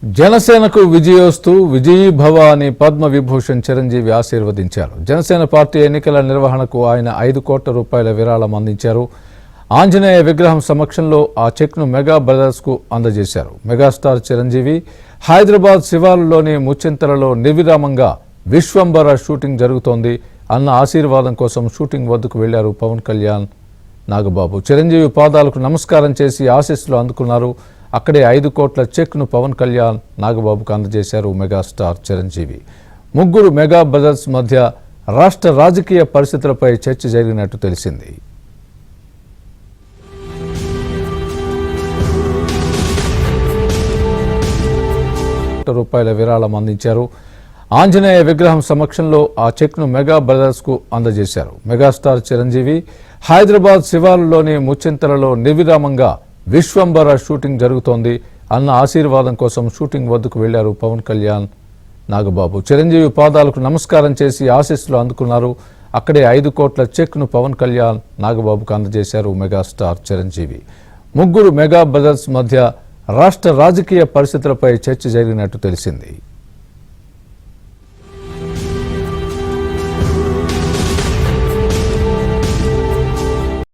జనసేనకు విజయోస్తు విజయీ భవ అని పద్మ విభూషణ్ చిరంజీవి ఆశీర్వదించారు. జనసేన పార్టీ ఎన్నికల నిర్వహణకు ఆయన 5 కోట్ల రూపాయల విరాళం అందించారు. ఆంజనేయ విగ్రహం సమక్షంలో ఆ చెక్ను మెగా బ్రదర్స్ కు అందజేశారు. మెగాస్టార్ చిరంజీవి హైదరాబాద్ శివారులోని ముచ్చింతలలో నిర్విరామంగా విశ్వంబర షూటింగ్ జరుగుతోంది అన్న ఆశీర్వాదం కోసం షూటింగ్ వద్దకు వెళ్లారు పవన్ కళ్యాణ్, నాగబాబు. చిరంజీవి పాదాలకు నమస్కారం చేసి ఆశీస్సులు అందుకున్నారు. అక్కడే 5 కోట్ల చెక్ను పవన్ కళ్యాణ్, నాగబాబుకు అందజేశారు మెగాస్టార్ చిరంజీవి. ముగ్గురు మెగా బ్రదర్స్ మధ్య రాష్ట్ర రాజకీయ పరిస్థితులపై చర్చ జరిగినట్టు తెలిసింది. రూపాయల విరాళం అందించారు. ఆంజనేయ విగ్రహం సమక్షంలో ఆ చెక్ను మెగా బ్రదర్స్ కు అందజేశారు. మెగాస్టార్ చిరంజీవి హైదరాబాద్ శివారులోని ముచ్చింతలలో నిర్విరామంగా విశ్వంబర షూటింగ్ జరుగుతోంది అన్న ఆశీర్వాదం కోసం షూటింగ్ వద్దకు వెళ్లారు పవన్ కళ్యాణ్, నాగబాబు. చిరంజీవి పాదాలకు నమస్కారం చేసి ఆశీస్సులు అందుకున్నారు. అక్కడే 5 కోట్ల చెక్ను పవన్ కళ్యాణ్, నాగబాబుకు అందజేశారు మెగాస్టార్ చిరంజీవి. ముగ్గురు మెగా బ్రదర్స్ మధ్య రాష్ట్ర రాజకీయ పరిస్థితులపై చర్చ జరిగినట్టు తెలిసింది.